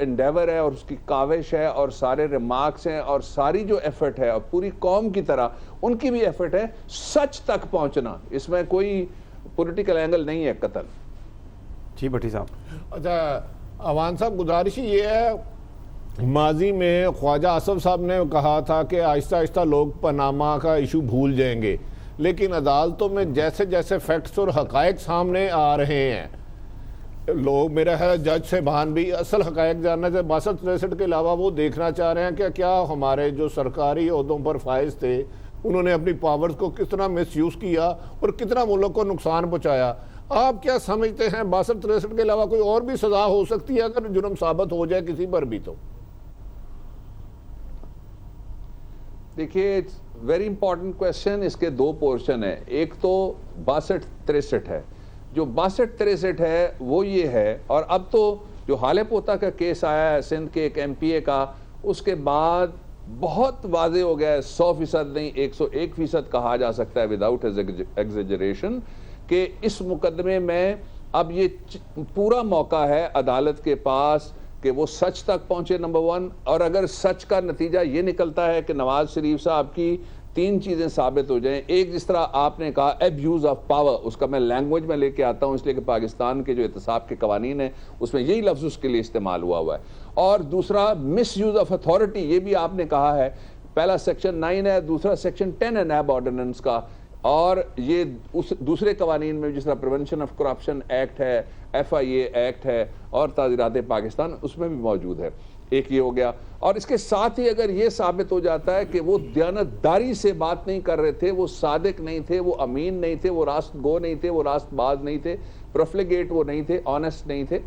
Endeavour ہے اور اس کی کاوش ہے اور سارے ریمارکس ہیں اور ساری جو ایفرٹ ہے اور پوری قوم کی طرح ان کی بھی ایفرٹ ہے سچ تک پہنچنا. اس میں کوئی پولیٹیکل اینگل نہیں ہے قتل. جی بھٹی صاحب. اچھا اوان صاحب، گزارش یہ ہے، ماضی میں خواجہ آصف صاحب نے کہا تھا کہ آہستہ آہستہ لوگ پاناما کا ایشو بھول جائیں گے، لیکن عدالتوں میں جیسے جیسے فیکٹس اور حقائق سامنے آ رہے ہیں، لوگ میرا ہے جج صاحبان بھی اصل حقائق جاننا چاہتے 62-63 کے علاوہ وہ دیکھنا چاہ رہے ہیں کہ کیا ہمارے جو سرکاری عہدوں پر فائز تھے انہوں نے اپنی پاورز کو کس طرح مس یوز کیا اور کتنا ملک کو نقصان پہنچایا. آپ کیا سمجھتے ہیں 62-63 کے علاوہ کوئی اور بھی سزا ہو سکتی ہے اگر جرم ثابت ہو جائے کسی پر بھی؟ تو دیکھیے ویری امپورٹنٹ کویشچن. اس کے دو پورشن ہیں. ایک تو 62-63 ہے. جو 62-63 ہے وہ یہ ہے، اور اب تو جو حالے پوتا کا کیس آیا ہے سندھ کے ایک ایم پی اے کا، اس کے بعد بہت واضح ہو گیا ہے، 100% نہیں 101% کہا جا سکتا ہے وداؤٹ ایگزیجریشن، کہ اس مقدمے میں اب یہ پورا موقع ہے عدالت کے پاس کہ وہ سچ تک پہنچے نمبر 1. اور اگر سچ کا نتیجہ یہ نکلتا ہے کہ نواز شریف صاحب کی 3 چیزیں ثابت ہو جائیں. ایک، جس طرح آپ نے کہا ایبیوز آف پاور، اس کا میں لینگویج میں لے کے آتا ہوں اس لیے کہ پاکستان کے جو احتساب کے قوانین ہیں اس میں یہی لفظ اس کے لیے استعمال ہوا ہے. اور دوسرا مس یوز آف اتھارٹی، یہ بھی آپ نے کہا ہے. پہلا سیکشن 9 ہے، دوسرا سیکشن 10 ہے نیب آرڈیننس کا، اور یہ دوسرے قوانین میں جس طرح پریونشن آف کرپشن ایکٹ ہے، FIA ایکٹ ہے اور تعزیرات پاکستان اس میں بھی موجود ہے. ایک یہ ہو گیا. اور اس کے ساتھ ہی اگر یہ ثابت ہو جاتا ہے کہ وہ دیانتداری سے بات نہیں کر رہے تھے، وہ صادق نہیں تھے، وہ امین نہیں تھے، وہ راست گو نہیں تھے، وہ راست باز نہیں تھے، پروفلیگیٹ وہ نہیں تھے، آنیسٹ نہیں تھے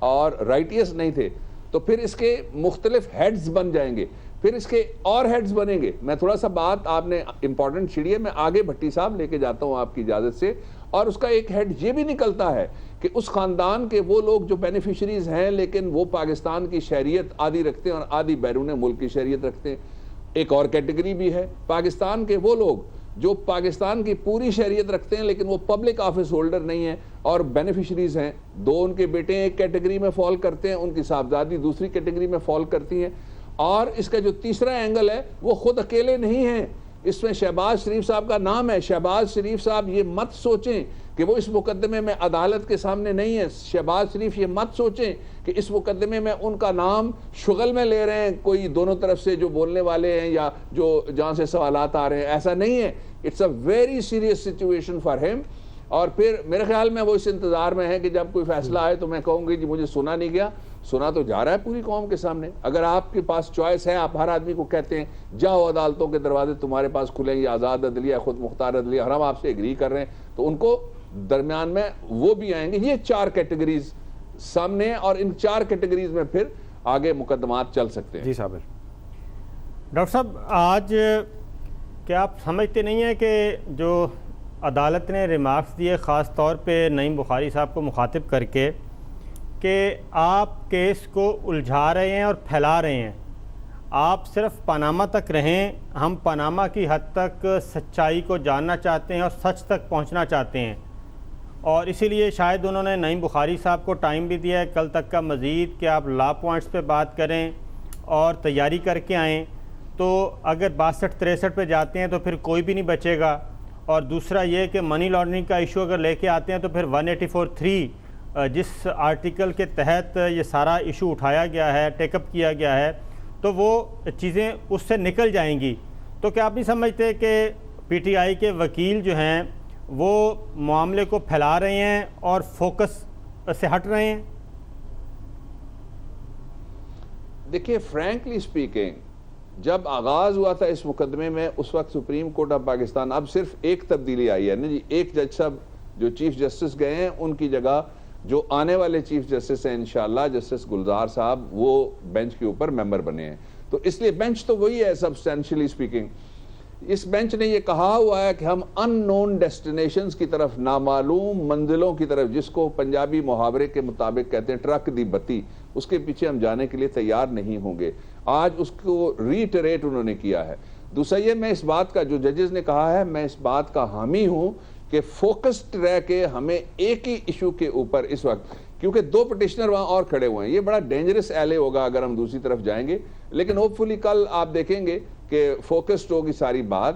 اور رائٹیس نہیں تھے، تو پھر اس کے مختلف ہیڈز بن جائیں گے. پھر اس کے اور ہیڈز بنیں گے. میں تھوڑا سا بات آپ نے امپورٹنٹ چھڑی ہے، میں آگے بھٹی صاحب لے کے جاتا ہوں آپ کی اجازت سے. اور اس کا ایک ہیڈ یہ بھی نکلتا ہے کہ اس خاندان کے وہ لوگ جو بینیفیشریز ہیں لیکن وہ پاکستان کی شہریت آدھی رکھتے ہیں اور آدھی بیرون ملک کی شہریت رکھتے ہیں. ایک اور کیٹیگری بھی ہے پاکستان کے وہ لوگ جو پاکستان کی پوری شہریت رکھتے ہیں لیکن وہ پبلک آفس ہولڈر نہیں ہیں اور بینیفیشریز ہیں. 2 ان کے بیٹے ایک کیٹیگری میں فال کرتے ہیں، ان کی صاحبزادی دوسری کیٹیگری میں فال کرتی ہیں. اور اس کا جو تیسرا اینگل ہے وہ خود اکیلے نہیں ہیں، اس میں شہباز شریف صاحب کا نام ہے. شہباز شریف صاحب یہ مت سوچیں کہ وہ اس مقدمے میں عدالت کے سامنے نہیں ہے. شہباز شریف یہ مت سوچیں کہ اس مقدمے میں ان کا نام شغل میں لے رہے ہیں کوئی دونوں طرف سے جو بولنے والے ہیں یا جو جہاں سے سوالات آ رہے ہیں. ایسا نہیں ہے. It's a very serious situation for ہم. اور پھر میرے خیال میں وہ اس انتظار میں ہے کہ جب کوئی فیصلہ آئے تو میں کہوں گی جی مجھے سنا نہیں گیا، سنا تو جا رہا ہے پوری قوم کے سامنے. اگر آپ کے پاس چوائس ہے، آپ ہر آدمی کو کہتے ہیں جاؤ عدالتوں کے دروازے تمہارے پاس کھلیں، یہ آزاد عدلیہ، خود مختار عدلیہ، اور ہم آپ سے ایگری کر رہے ہیں، تو ان کو درمیان میں وہ بھی آئیں گے. یہ 4 کیٹیگریز سامنے ہیں اور ان 4 کیٹیگریز میں پھر آگے مقدمات چل سکتے ہیں. جی صابر. ڈاکٹر صاحب، آج کیا آپ سمجھتے نہیں ہیں کہ جو عدالت نے ریمارکس دیے خاص طور پہ نعیم بخاری صاحب کو مخاطب کر کے کہ آپ کیس کو الجھا رہے ہیں اور پھیلا رہے ہیں، آپ صرف پاناما تک رہیں، ہم پاناما کی حد تک سچائی کو جاننا چاہتے ہیں اور سچ تک پہنچنا چاہتے ہیں، اور اسی لیے شاید انہوں نے نعیم بخاری صاحب کو ٹائم بھی دیا ہے کل تک کا مزید کہ آپ لا پوائنٹس پہ بات کریں اور تیاری کر کے آئیں. تو اگر 62-63 پہ جاتے ہیں تو پھر کوئی بھی نہیں بچے گا. اور دوسرا یہ کہ منی لانڈرنگ کا ایشو اگر لے کے آتے ہیں تو پھر 184(3) جس آرٹیکل کے تحت یہ سارا ایشو اٹھایا گیا ہے، ٹیک اپ کیا گیا ہے، تو وہ چیزیں اس سے نکل جائیں گی. تو کیا آپ نہیں سمجھتے کہ PTI کے وکیل جو ہیں وہ معاملے کو پھیلا رہے ہیں اور فوکس سے ہٹ رہے ہیں؟ دیکھیے فرینکلی اسپیکنگ، جب آغاز ہوا تھا اس مقدمے میں اس وقت سپریم کورٹ آف پاکستان، اب صرف ایک تبدیلی آئی ہے نا جی، ایک جج صاحب جو چیف جسٹس گئے ہیں ان کی جگہ جو آنے والے چیف جسٹس ہیں انشاءاللہ جسٹس گلزار صاحب، وہ بینچ کے اوپر ممبر بنے ہیں. تو اس لیے بینچ تو وہی ہے سبسٹینشلی اسپیکنگ. اس بینچ نے یہ کہا ہوا ہے کہ ہم ان نون ڈیسٹینیشنز کی طرف، نامعلوم منزلوں کی طرف، جس کو پنجابی محاورے کے مطابق کہتے ہیں ٹرک دی بتی، اس کے پیچھے ہم جانے کے لیے تیار نہیں ہوں گے. آج اس کو ریٹریٹ انہوں نے کیا ہے. دوسرا یہ، میں اس بات کا جو ججز نے کہا ہے میں اس بات کا حامی ہوں کہ فوکسڈ رہ کے ہمیں ایک ہی ایشو کے اوپر اس وقت، کیونکہ 2 پٹیشنر وہاں اور کھڑے ہوئے ہیں. یہ بڑا ڈینجرس ایلے ہوگا اگر ہم دوسری طرف جائیں گے, لیکن ہوپ فلی کل آپ دیکھیں گے کہ فوکسڈ ہوگی ساری بات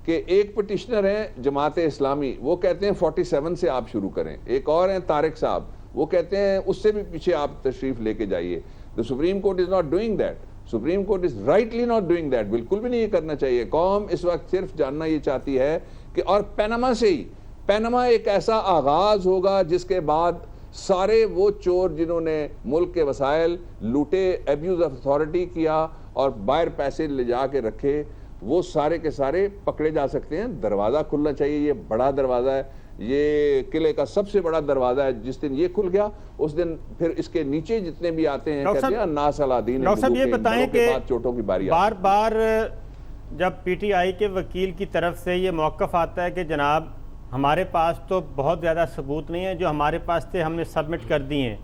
کہ ایک پٹیشنر ہیں جماعت اسلامی, وہ کہتے ہیں 47 سے آپ شروع کریں. ایک اور ہیں طارق صاحب, وہ کہتے ہیں اس سے بھی پیچھے آپ تشریف لے کے جائیے. The Supreme Court is not doing that. Supreme Court is rightly not doing that. بالکل بھی نہیں یہ کرنا چاہیے. قوم اس وقت صرف جاننا یہ چاہتی ہے کہ, اور پیناما سے ہی, پیناما ایک ایسا آغاز ہوگا جس کے بعد سارے وہ چور جنہوں نے ملک کے وسائل لوٹے, ایبیوز آف اتھارٹی کیا اور باہر پیسے لے جا کے رکھے, وہ سارے کے سارے پکڑے جا سکتے ہیں. دروازہ کھلنا چاہیے. یہ بڑا دروازہ ہے, یہ قلعے کا سب سے بڑا دروازہ ہے. جس دن یہ کھل گیا اس دن پھر اس کے نیچے جتنے بھی آتے ہیں کہتے ہیں نا صلاح-الدین. ڈاکٹر صاحب یہ بتائیں کہ چوٹوں کی باری بار بار جب پی ٹی آئی کے وکیل کی طرف سے یہ موقف آتا ہے کہ جناب ہمارے پاس تو بہت زیادہ ثبوت نہیں ہے, جو ہمارے پاس تھے ہم نے سبمٹ کر دیے ہیں,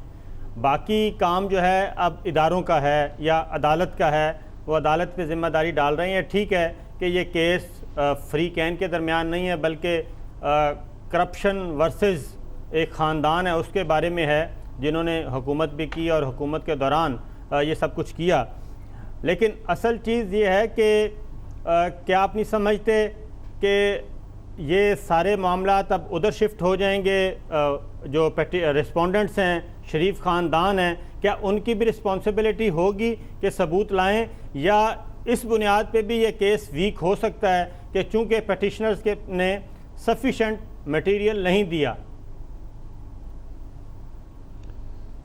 باقی کام جو ہے اب اداروں کا ہے یا عدالت کا ہے, وہ عدالت پہ ذمہ داری ڈال رہے ہیں. ٹھیک ہے کہ یہ کیس فری کین کے درمیان نہیں ہے بلکہ کرپشن ورسز ایک خاندان ہے اس کے بارے میں ہے جنہوں نے حکومت بھی کی اور حکومت کے دوران یہ سب کچھ کیا. لیکن اصل چیز یہ ہے کہ کیا آپ نہیں سمجھتے کہ یہ سارے معاملات اب ادھر شفٹ ہو جائیں گے؟ جو ریسپونڈنٹس ہیں, شریف خاندان ہیں, کیا ان کی بھی رسپانسبلٹی ہوگی کہ ثبوت لائیں, یا اس بنیاد پہ بھی یہ کیس ویک ہو سکتا ہے کہ چونکہ پیٹیشنرز نے سفیشنٹ میٹیریل نہیں دیا؟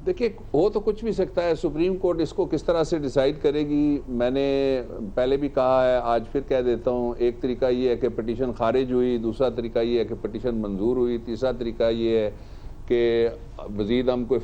دیکھیں ہو تو کچھ بھی سکتا ہے. سپریم کورٹ اس کو کس طرح سے ڈیسائیڈ کرے گی, میں نے پہلے بھی کہا ہے, آج پھر کہہ دیتا ہوں. ایک طریقہ یہ ہے کہ پٹیشن خارج ہوئی, دوسرا طریقہ یہ ہے کہ پٹیشن منظور ہوئی, تیسرا طریقہ یہ ہے کہ مزید ہم کو